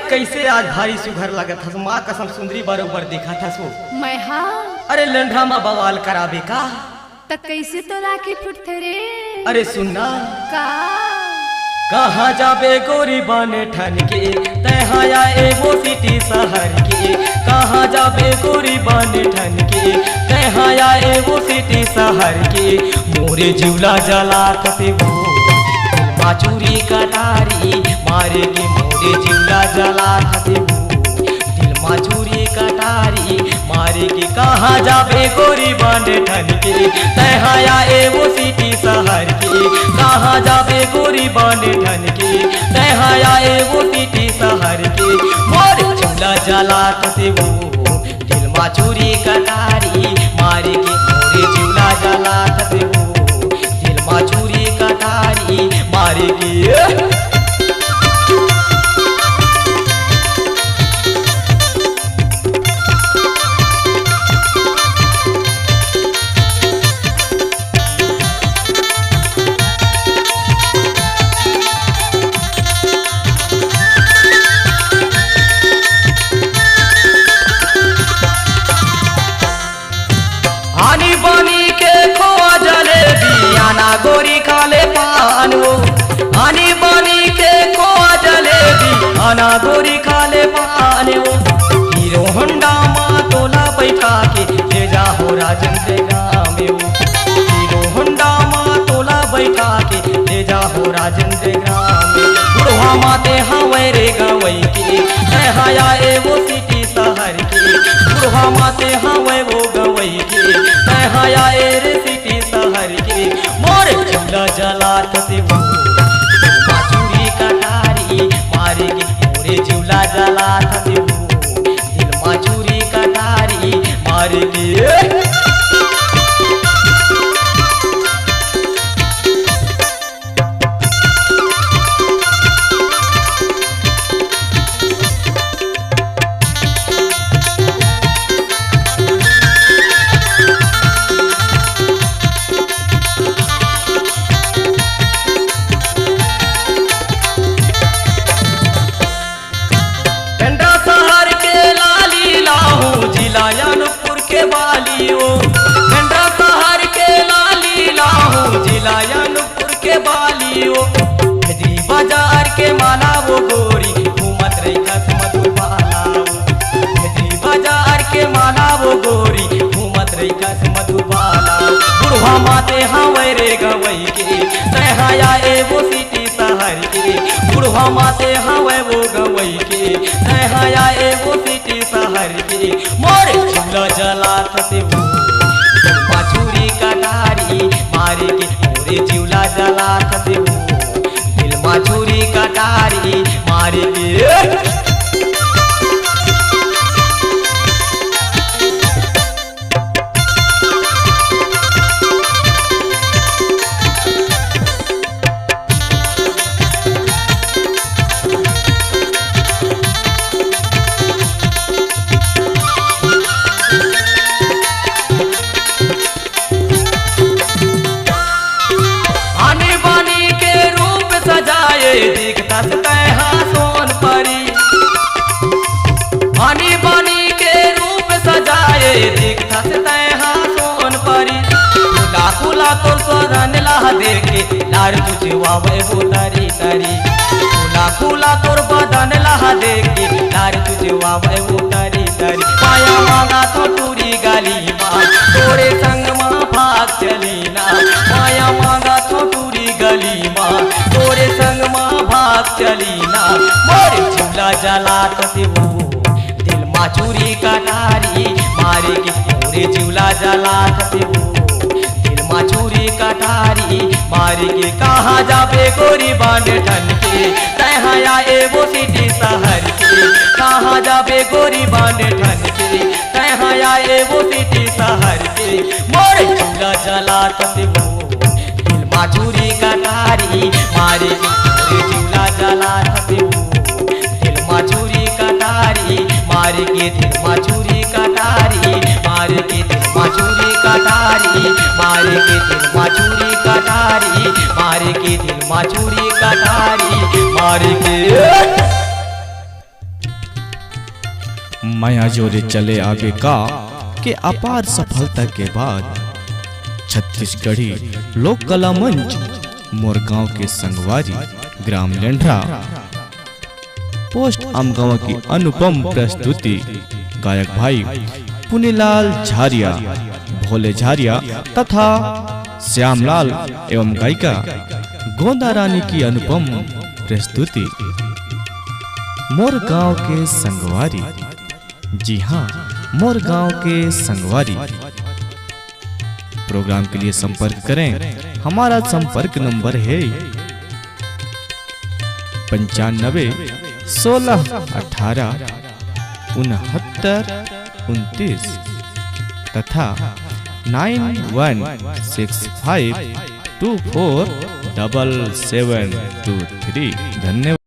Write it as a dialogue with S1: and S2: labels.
S1: कैसे आज भारी सुघर लगत हस, माँ कसम सुंदरी बरोबर देखा था सो।
S2: मैं हाँ
S1: अरे लंढा माँ बवाल कराबे का।
S2: त कैसे तो राखी फुटते रे।
S1: अरे सुनना
S2: का
S1: कहाँ जाबे गोरी बने ठन के, तहाँ आए वो सिटी शहर के। कहाँ जाबे गोरी बने ठन के, तहाँ आए वो सिटी शहर के। मोरे जिवला जला कते वो माचूरी कटारी मारे के। मोरे जिवला जला कते वो दिल माचूरी कटारी मारे के। कहाँ जाबे गोरी बने ठन के, तहाँ आए वो सिटी शहर के। कहाँ जाबे गोरी बने ठन के, तहाँ आए वो सिटी शहर के। मोर जिवला जला कते वो दिल माचूरी कटारी मारे के। मोरे जिवला जला कते वो दिल माचूरी कटारी मारे के। आनी बनी के खोआ जलेबी आना गोरी खाले पान वो। आनी बनी के खोआ जलेबी आना गोरी खाले पान वो। हीरो होंडा माँ तोला बैठा के ले जा हो राजन से गाँव में वो। हीरो होंडा माँ तोला बैठा के ले जा हो राजन से गाँव में। बुढ़वा माते हवे रे गवई के, तहाँ आए वो सिटी शहर के। बुढ़वा माते हवे वो गवई के, तहाँ आए रे सिटी शहर के। मोर जिवला जला कते वो माचूरी कटारी मारे के। मोरे जिवला जला कते वो दिल माचूरी कटारी मारे के। जिलायानुपुर के बालियो गंडा शहर के लाली लाहू। जिलायानुपुर के बालियो हजरी बाजार के माला वो गोरी घूमत रही कस मधुबाला। हजरी बाजार के माला वो गोरी घूमत रही कस मधुबाला। बुढ़वा माते हवे रे गवई के, तहाँ आए वो सिटी शहर के। बुढ़वा माते हवे वो गवई के, तहाँ आए वो सिटी शहर के। मोर जिवला जला कते वो माचूरी कटारी मारे के। मोरे जिवला जला कते वो दिल माचूरी कटारी मारे के। दिखता तहाँ सोन परी। आनी बनी के रूप सजाए दिखता तहाँ सोन परी। फूला फूला तो सोरन ला देखे लार तुझवा वे वो तरी तरी। फूला फूला तोर बदन ला देखे लार तुझवा वे वो तरी तरी। माया मांगा तो टूरी गाली माँ तोरे संग माँ भाग चली ना। माया मांगा तो टूरी गली माँ तोरे संग माँ भाग चली ना। मोरे जिवला जला कते वो दिल माचूरी कटारी मारे के। मोरे जिवला जला कते वो दिल माचूरी कटारी मारे के। कहाँ जाबे गोरी बांधे ठन के, तहाँ आए वो सिटी शहर के। कहाँ जाबे गोरी बांधे ठन के, तहाँ आए वो सिटी शहर के। मोरे जिवला जला कते वो दिल माचूरी कटारी मारे के। मोरे जिवला जला कते वो दिल माचूरी कटारी मारे के। दिल माचूरी कटारी मारे के। दिल माचूरी कटारी मारे के। दिल माचूरी कटारी मारे के। दिल माचूरी कटारी मारे के।
S3: माया जोरे चले आगे का के अपार सफलता के बाद छत्तीसगढ़ी लोक कला मंच मोरगांव के संगवारी ग्राम लेंढरा पोस्ट आमगांव की अनुपम प्रस्तुति गायक भाई पुनीलाल झारिया, भोले झारिया तथा श्यामलाल एवं गायिका गोंदा रानी की अनुपम प्रस्तुति मोरगांव के संगवारी। जी हाँ, मोरगांव के संगवारी। प्रोग्राम के लिए संपर्क करें। हमारा संपर्क नंबर है 95 16 18 69 29 तथा 9165 24 7723। धन्यवाद।